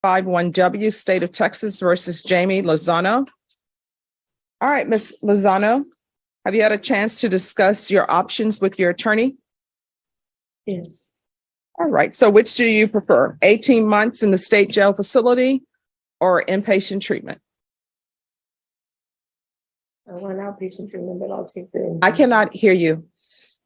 51W, State of Texas versus Jamie Lozano. All right, Ms. Lozano, have you had a chance to discuss your options with your attorney? Yes. All right, so which do you prefer? 18 months in the state jail facility or inpatient treatment? I want outpatient treatment, but I'll take the inpatient. I cannot hear you.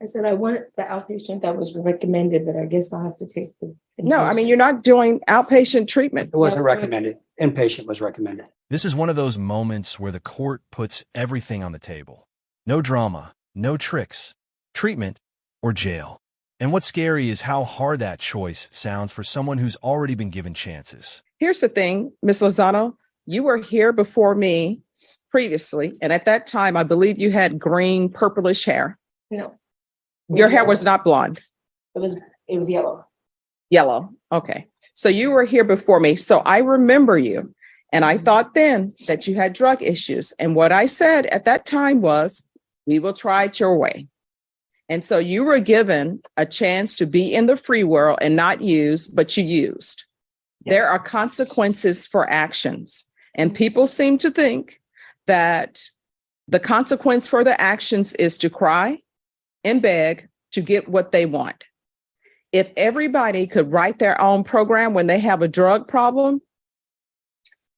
I said I want the outpatient that was recommended, but I guess I'll have to take the inpatient. No, I mean, you're not doing outpatient treatment. It wasn't recommended. Inpatient was recommended. This is one of those moments where the court puts everything on the table. No drama, no tricks, treatment, or jail. And what's scary is how hard that choice sounds for someone who's already been given chances. Here's the thing, Ms. Lozano, you were here before me previously, and at that time, I believe you had green, purplish hair. No. Your hair was not blonde. It was yellow. Yellow. Okay. So you were here before me. So I remember you. And I thought then that you had drug issues. And what I said at that time was, we will try it your way. And so you were given a chance to be in the free world and not use, but you used. Yes. There are consequences for actions. And people seem to think that the consequence for the actions is to cry and beg to get what they want. If everybody could write their own program when they have a drug problem,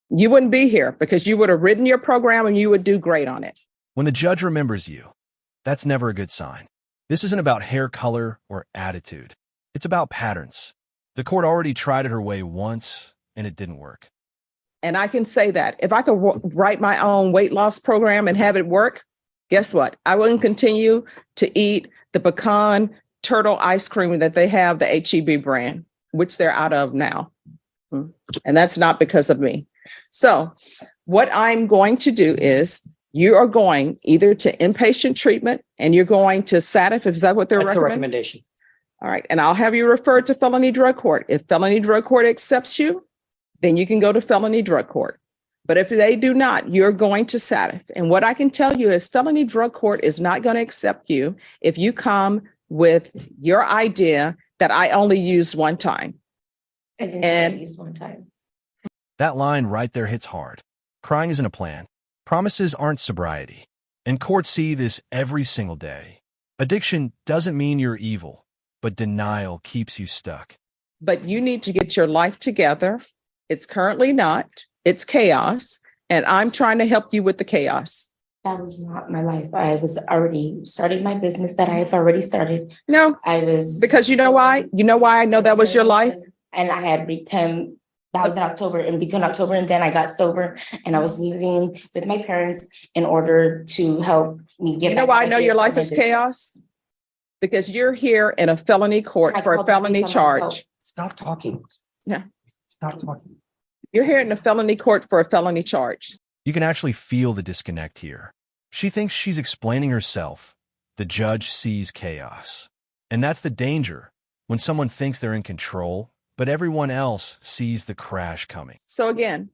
you wouldn't be here because you would have written your program and you would do great on it. When the judge remembers you, that's never a good sign. This isn't about hair color or attitude. It's about patterns. The court already tried it her way once and it didn't work. And I can say that if I could write my own weight loss program and have it work, guess what? I wouldn't continue to eat the pecan turtle ice cream that they have, the HEB brand, which they're out of now. And that's not because of me. So what I'm going to do is you are going either to inpatient treatment and you're going to SATF. Is that what they're recommending? That's the recommendation. All right. And I'll have you referred to felony drug court. If felony drug court accepts you, then you can go to felony drug court. But if they do not, you're going to SATF. And what I can tell you is felony drug court is not going to accept you if you come with your idea that I only used one time. I didn't say I used one time. That line right there hits hard. Crying isn't a plan. Promises aren't sobriety. And courts see this every single day. Addiction doesn't mean you're evil, but denial keeps you stuck. But you need to get your life together. It's currently not. It's chaos, and I'm trying to help you with the chaos. That was not my life. I was already starting my business that I have already started. No, I was. Because you know why? You know why I know that was your life? And I had become, that was in October, and between October and then I got sober, and I was living with my parents in order to help me get. You know why I know your life is chaos? Because you're here in a felony court for a felony charge. Stop talking. Yeah. Stop talking. You're here in a felony court for a felony charge. You can actually feel the disconnect here. She thinks she's explaining herself. The judge sees chaos. And that's the danger when someone thinks they're in control, but everyone else sees the crash coming. So again,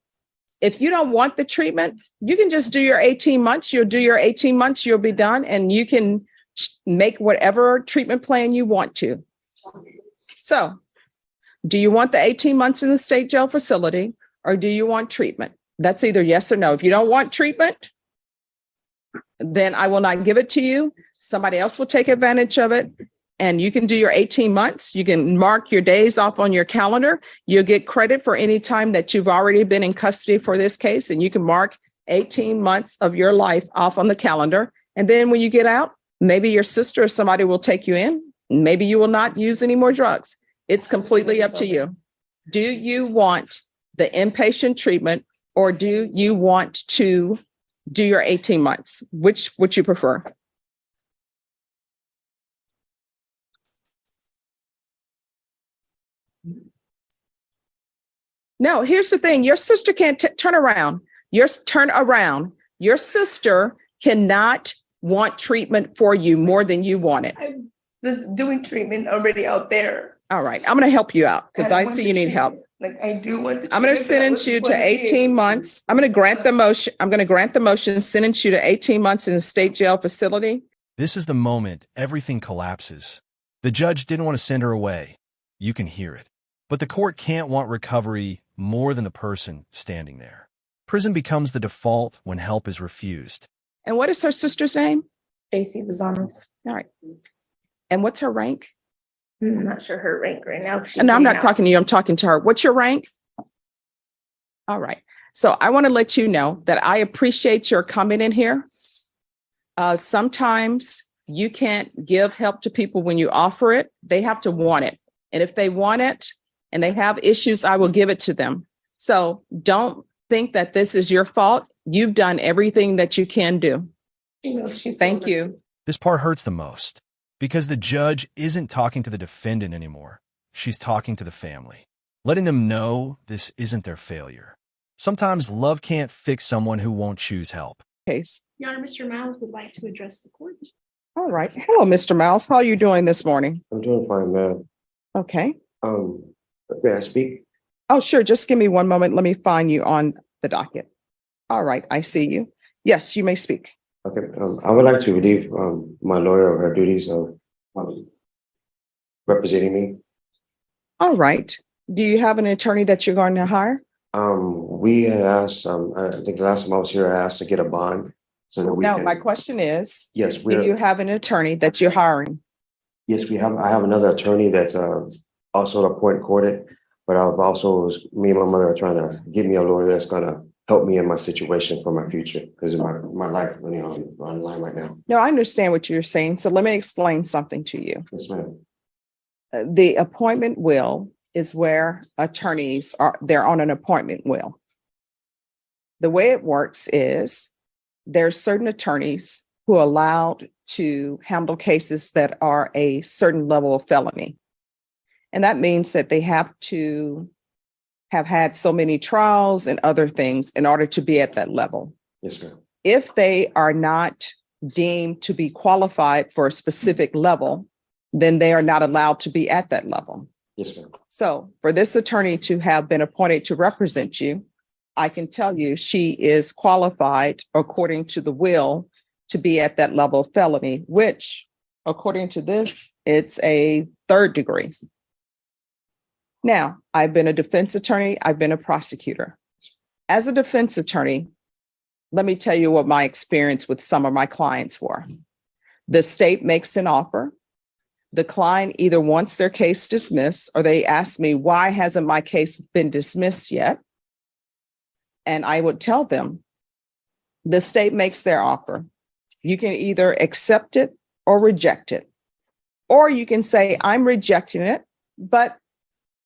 if you don't want the treatment, you can just do your 18 months. You'll do your 18 months, you'll be done, and you can make whatever treatment plan you want to. So, do you want the 18 months in the state jail facility or do you want treatment? That's either yes or no. If you don't want treatment, then I will not give it to you. Somebody else will take advantage of it. And you can do your 18 months. You can mark your days off on your calendar. You'll get credit for any time that you've already been in custody for this case. And you can mark 18 months of your life off on the calendar. And then when you get out, maybe your sister or somebody will take you in. Maybe you will not use any more drugs. It's completely up to you. Do you want the inpatient treatment or do you want to do your 18 months? Which would you prefer? No, here's the thing. Your sister can't turn around. Turn around. Your sister cannot want treatment for you more than you want it. I was doing treatment already out there. All right. I'm going to help you out because I see you need help. Like I do want to. I'm going to sentence you to 18 months. I'm going to grant the motion. I'm going to grant the motion, sentence you to 18 months in a state jail facility. This is the moment everything collapses. The judge didn't want to send her away. You can hear it. But the court can't want recovery more than the person standing there. Prison becomes the default when help is refused. And what is her sister's name? JC Lozano. All right. And what's her rank? I'm not sure her rank right now. And I'm not talking to you, I'm talking to her. What's your rank? All right. So I want to let you know that I appreciate your coming in here. Sometimes you can't give help to people when you offer it. They have to want it. And if they want it and they have issues, I will give it to them. So don't think that this is your fault. You've done everything that you can do. Thank you. This part hurts the most because the judge isn't talking to the defendant anymore. She's talking to the family, letting them know this isn't their failure. Sometimes love can't fix someone who won't choose help. Case. Your Honor, Mr. Miles would like to address the court. All right. Hello, Mr. Miles. How are you doing this morning? I'm doing fine, man. Okay. May I speak? Oh, sure. Just give me one moment. Let me find you on the docket. All right. I see you. Yes, you may speak. Okay. I would like to relieve my lawyer of her duties of representing me. All right. Do you have an attorney that you're going to hire? We had asked, I think the last time I was here, I asked to get a bond so that we No, can. my question is, Yes, do you have an attorney that you're hiring? yes, we have. I have another attorney that's also appointed courted, but I've also, me and my mother are trying to get me a lawyer that's gonna help me in my situation for my future because my life really on the line right now. No, I understand what you're saying. So let me explain something to you. Yes, ma'am. The appointment will is where attorneys are, they're on an appointment will. The way it works is there's certain attorneys who are allowed to handle cases that are a certain level of felony. And that means that they have to have had so many trials and other things in order to be at that level. Yes, ma'am. If they are not deemed to be qualified for a specific level, then they are not allowed to be at that level. Yes, ma'am. So for this attorney to have been appointed to represent you, I can tell you she is qualified according to the will to be at that level of felony, which according to this, it's a 3rd degree. Now, I've been a defense attorney. I've been a prosecutor. As a defense attorney, let me tell you what my experience with some of my clients were. The state makes an offer. The client either wants their case dismissed or they ask me, why hasn't my case been dismissed yet? And I would tell them, the state makes their offer. You can either accept it or reject it. Or you can say, I'm rejecting it, but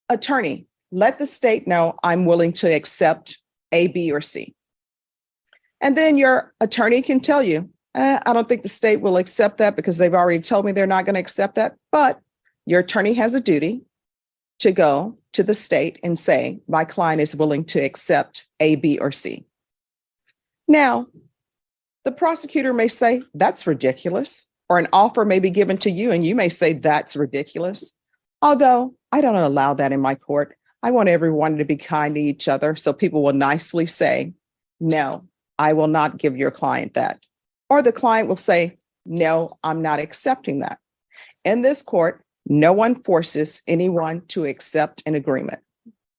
attorney, let the state know I'm willing to accept A, B, or C. And then your attorney can tell you, I don't think the state will accept that because they've already told me they're not going to accept that. But your attorney has a duty to go to the state and say, my client is willing to accept A, B, or C. Now, the prosecutor may say, that's ridiculous, or an offer may be given to you and you may say, that's ridiculous. Although I don't allow that in my court. I want everyone to be kind to each other. So people will nicely say, no, I will not give your client that. Or the client will say, no, I'm not accepting that. In this court, no one forces anyone to accept an agreement.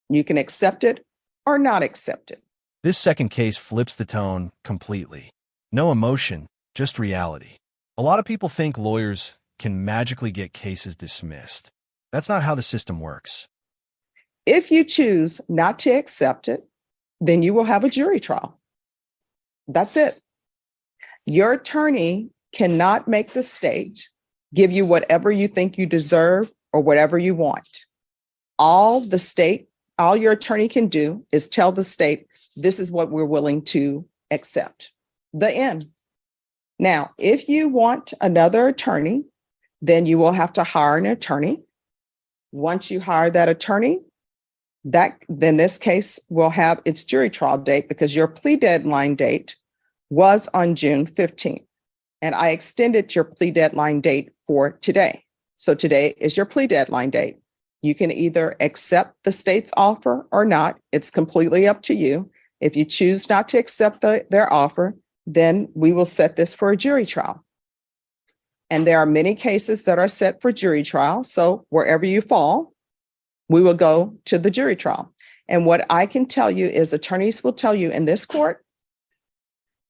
You can accept it or not accept it. This second case flips the tone completely. No emotion, just reality. A lot of people think lawyers can magically get cases dismissed. That's not how the system works. If you choose not to accept it, then you will have a jury trial. That's it. Your attorney cannot make the state give you whatever you think you deserve or whatever you want. All your attorney can do is tell the state, this is what we're willing to accept. The end. Now, if you want another attorney, then you will have to hire an attorney. Once you hire that attorney, then this case will have its jury trial date because your plea deadline date was on June 15th. And I extended your plea deadline date for today. So today is your plea deadline date. You can either accept the state's offer or not. It's completely up to you. If you choose not to accept their offer, then we will set this for a jury trial. And there are many cases that are set for jury trial. So wherever you fall, we will go to the jury trial. And what I can tell you is attorneys will tell you in this court,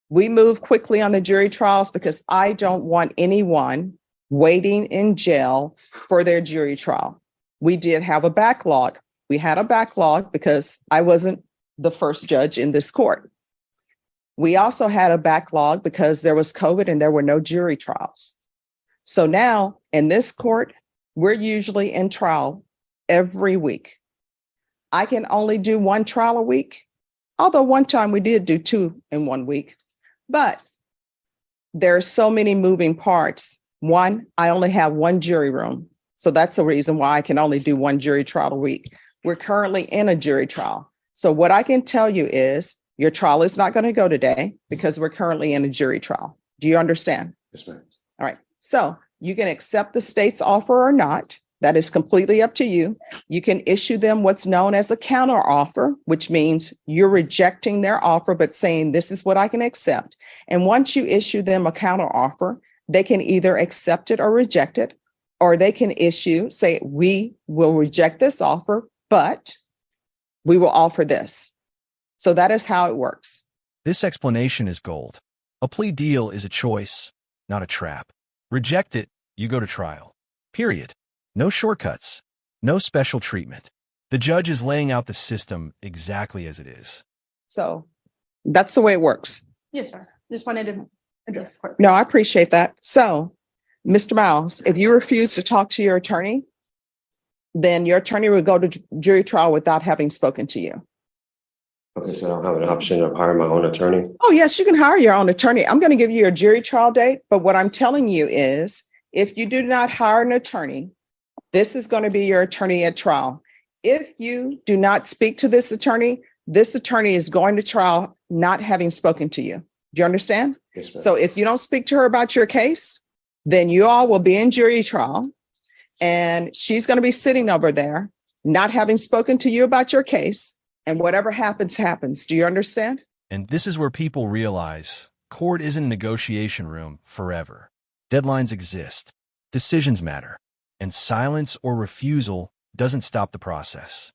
we move quickly on the jury trials because I don't want anyone waiting in jail for their jury trial. We did have a backlog. We had a backlog because I wasn't the first judge in this court. We also had a backlog because there was COVID and there were no jury trials. So now in this court, we're usually in trial every week. I can only do one trial a week, although one time we did do 2 in 1 week. But there are so many moving parts. One, I only have one jury room. So that's a reason why I can only do one jury trial a week. We're currently in a jury trial. So what I can tell you is your trial is not going to go today because we're currently in a jury trial. Do you understand? Yes, ma'am. All right. So you can accept the state's offer or not. That is completely up to you. You can issue them what's known as a counter offer, which means you're rejecting their offer, but saying this is what I can accept. And once you issue them a counter offer, they can either accept it or reject it, or they can say, we will reject this offer, but we will offer this. So that is how it works. This explanation is gold. A plea deal is a choice, not a trap. Reject it, you go to trial. Period. No shortcuts. No special treatment. The judge is laying out the system exactly as it is. So that's the way it works. Yes, sir. Just wanted to address the court. No, I appreciate that. So, Mr. Miles, if you refuse to talk to your attorney, then your attorney will go to jury trial without having spoken to you. Okay, so I don't have an option of hiring my own attorney? Oh, yes, you can hire your own attorney. I'm going to give you a jury trial date, but what I'm telling you is if you do not hire an attorney, this is going to be your attorney at trial. If you do not speak to this attorney is going to trial not having spoken to you. Do you understand? Yes, ma'am. So if you don't speak to her about your case, then you all will be in jury trial and she's going to be sitting over there not having spoken to you about your case, and whatever happens, happens. Do you understand? And this is where people realize court isn't a negotiation room forever. Deadlines exist. Decisions matter. And silence or refusal doesn't stop the process.